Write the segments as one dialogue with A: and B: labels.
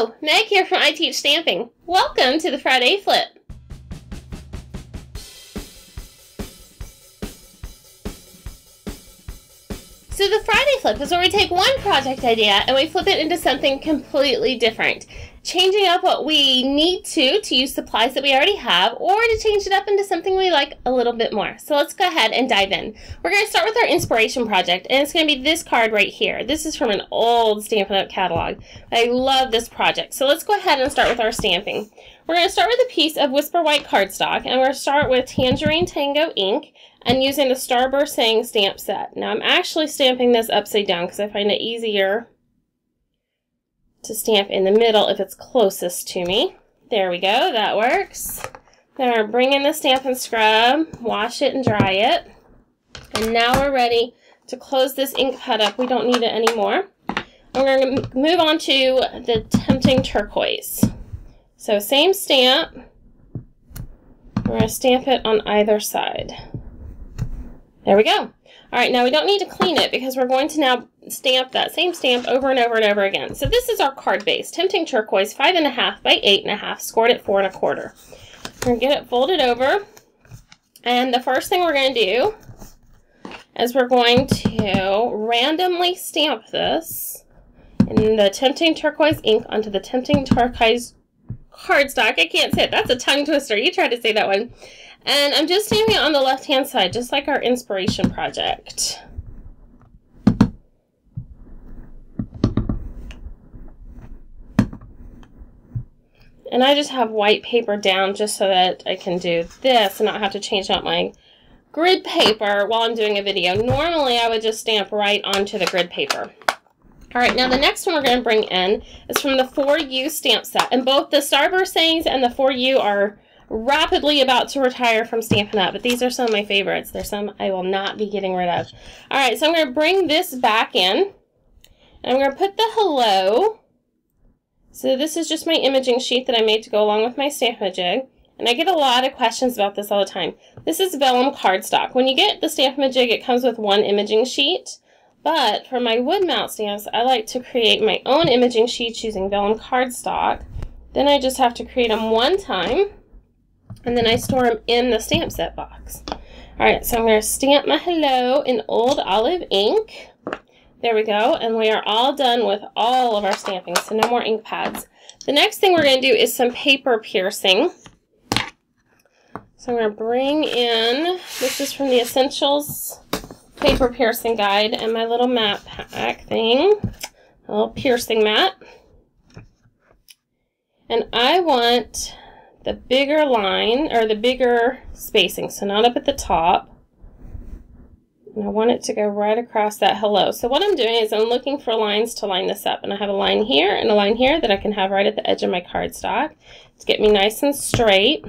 A: Hello, Meg here from I Teach Stamping. Welcome to the Friday Flip. So the Friday Flip is where we take one project idea and we flip it into something completely different, changing up what we need to use supplies that we already have, or to change it up into something we like a little bit more. So let's go ahead and dive in. We're going to start with our inspiration project, and it's going to be this card right here. This is from an old Stampin' Up! Catalog. I love this project. So let's go ahead and start with our stamping. We're going to start with a piece of Whisper White cardstock, and we're going to start with Tangerine Tango ink and using the Starburst stamp set. Now I'm actually stamping this upside down because I find it easier to stamp in the middle if it's closest to me. There we go, that works. Then we're bringing the Stampin' Scrub, wash it and dry it. And now we're ready to close this ink pad up. We don't need it anymore. And we're going to move on to the Tempting Turquoise. So same stamp. We're going to stamp it on either side. There we go. All right, now we don't need to clean it because we're going to now stamp that same stamp over and over and over again. So this is our card base, Tempting Turquoise, 5.5 by 8.5, scored at 4 1/4. We're going to get it folded over. And the first thing we're going to do is we're going to randomly stamp this in the Tempting Turquoise ink onto the Tempting Turquoise cardstock. I can't say it. That's a tongue twister. You try to say that one. And I'm just stamping it on the left-hand side, just like our inspiration project. And I just have white paper down just so that I can do this and not have to change out my grid paper while I'm doing a video. Normally, I would just stamp right onto the grid paper. All right, now the next one we're going to bring in is from the 4U stamp set. And both the Starburst sayings and the 4U are rapidly about to retire from Stampin' Up!, but these are some of my favorites. There's some I will not be getting rid of. All right, so I'm going to bring this back in, and I'm going to put the hello. So this is just my imaging sheet that I made to go along with my Stamp-A-Jig, and I get a lot of questions about this all the time. This is Vellum cardstock. When you get the Stamp-A-Jig, it comes with one imaging sheet, but for my wood mount stamps, I like to create my own imaging sheets using Vellum cardstock. Then I just have to create them one time, and then I store them in the stamp set box. All right, so I'm going to stamp my hello in Old Olive ink. There we go, and we are all done with all of our stamping, so no more ink pads. The next thing we're going to do is some paper piercing. So I'm going to bring in, this is from the Essentials Paper Piercing Guide, and my little mat pack thing, a little piercing mat. And I want the bigger line, or the bigger spacing, so not up at the top. And I want it to go right across that hello. So what I'm doing is I'm looking for lines to line this up. And I have a line here and a line here that I can have right at the edge of my cardstock to get me nice and straight.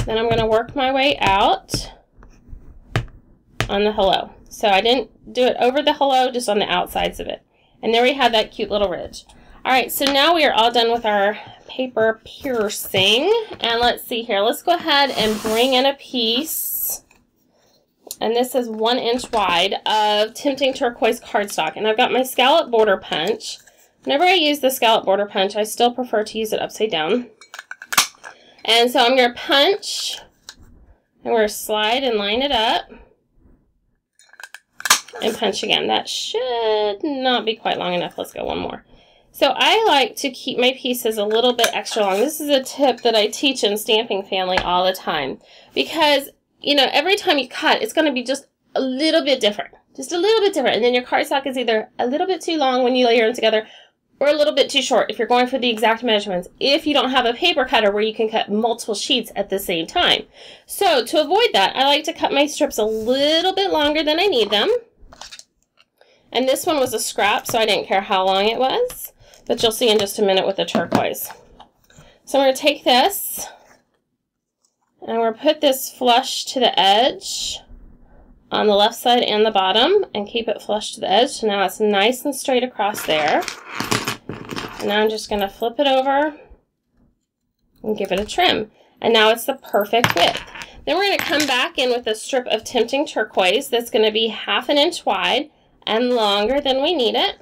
A: Then I'm going to work my way out on the hello. So I didn't do it over the hello, just on the outsides of it. And there we have that cute little ridge. All right, so now we are all done with our paper piercing. And let's see here. Let's go ahead and bring in a piece. And this is 1 inch wide of Tempting Turquoise cardstock. And I've got my Scallop border punch. Whenever I use the Scallop border punch, I still prefer to use it upside down. And so I'm going to punch, and we're going to slide and line it up. And punch again. That should not be quite long enough. Let's go one more. So I like to keep my pieces a little bit extra long. This is a tip that I teach in Stamping Family all the time. Because, you know, every time you cut, it's going to be just a little bit different. Just a little bit different. And then your cardstock is either a little bit too long when you layer them together, or a little bit too short if you're going for the exact measurements, if you don't have a paper cutter where you can cut multiple sheets at the same time. So to avoid that, I like to cut my strips a little bit longer than I need them. And this one was a scrap, so I didn't care how long it was. But you'll see in just a minute with the turquoise. So I'm going to take this, and we're going to put this flush to the edge on the left side and the bottom, and keep it flush to the edge. So now it's nice and straight across there. And now I'm just going to flip it over and give it a trim. And now it's the perfect width. Then we're going to come back in with a strip of Tempting Turquoise that's going to be 1/2 inch wide and longer than we need it.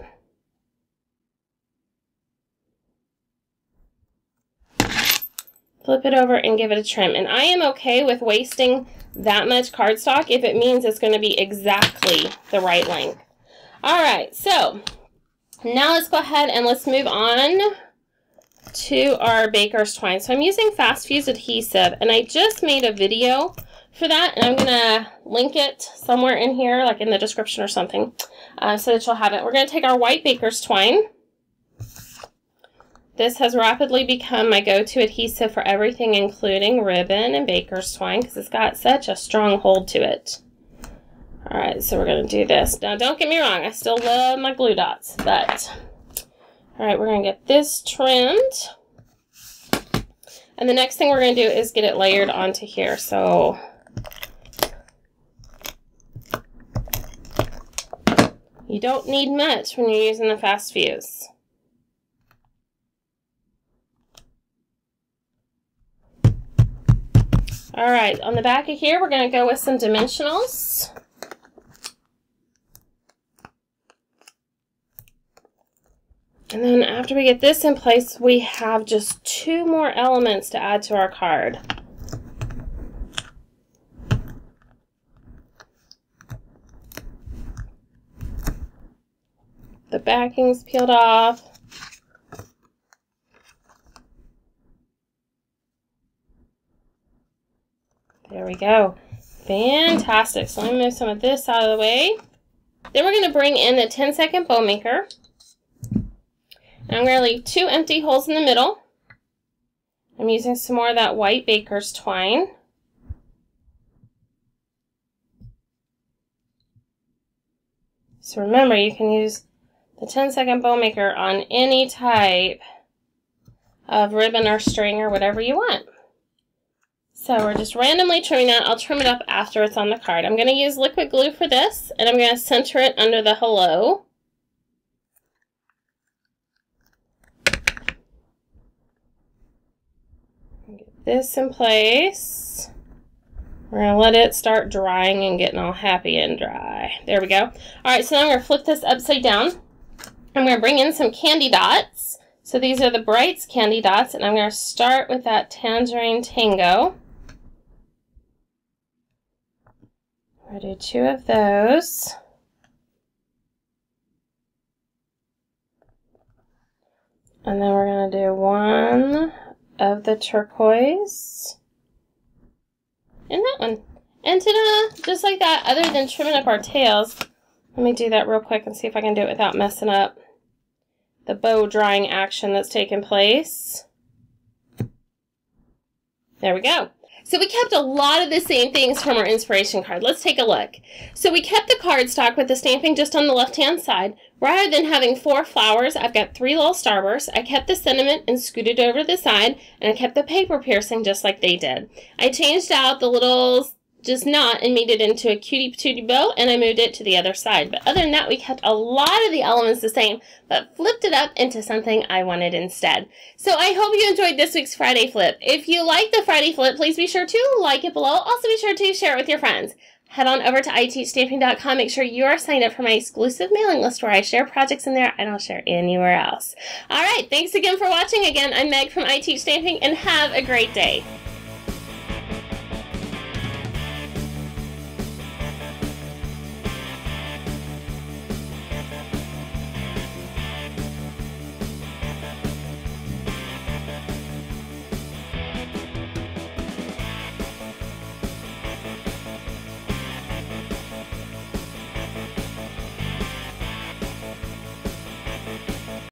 A: flip it over and give it a trim. And I am okay with wasting that much cardstock if it means it's going to be exactly the right length. All right, so now let's go ahead and let's move on to our Baker's Twine. So I'm using Fast Fuse adhesive, and I just made a video for that, and I'm gonna link it somewhere in here, like in the description or something, so that you'll have it. We're gonna take our white Baker's Twine. This has rapidly become my go-to adhesive for everything, including ribbon and Baker's Twine, because it's got such a strong hold to it. All right, so we're gonna do this. Now, don't get me wrong, I still love my glue dots, but all right, we're gonna get this trimmed. And the next thing we're gonna do is get it layered onto here. So you don't need much when you're using the Fast Fuse. All right, on the back of here, we're gonna go with some dimensionals. And then after we get this in place, we have just 2 more elements to add to our card. The backing's peeled off. There we go. Fantastic. So let me move some of this out of the way. Then we're going to bring in the 10-second bow maker. And I'm going to leave 2 empty holes in the middle. I'm using some more of that white Baker's Twine. So remember, you can use the 10-second bow maker on any type of ribbon or string or whatever you want. So we're just randomly trimming that. I'll trim it up after it's on the card. I'm going to use liquid glue for this, and I'm going to center it under the hello. Get this in place. We're going to let it start drying and getting all happy and dry. There we go. All right, so now I'm going to flip this upside down. I'm going to bring in some candy dots. So these are the Brights candy dots, and I'm going to start with that Tangerine Tango. I'll do 2 of those. And then we're going to do 1 of the turquoise. And that one. And ta-da! Just like that, other than trimming up our tails. Let me do that real quick and see if I can do it without messing up the bow drying action that's taking place. There we go. So we kept a lot of the same things from our inspiration card. Let's take a look. So we kept the cardstock with the stamping just on the left-hand side. Rather than having 4 flowers, I've got 3 little starbursts. I kept the sentiment and scooted over to the side, and I kept the paper piercing just like they did. I changed out the little just knot and made it into a cutie patootie bow, and I moved it to the other side. But other than that, we kept a lot of the elements the same, but flipped it up into something I wanted instead. So I hope you enjoyed this week's Friday Flip. If you like the Friday Flip, please be sure to like it below. Also be sure to share it with your friends. Head on over to iteachstamping.com. Make sure you are signed up for my exclusive mailing list where I share projects in there I don't share anywhere else. All right, thanks again for watching. Again, I'm Meg from I Teach Stamping, and have a great day.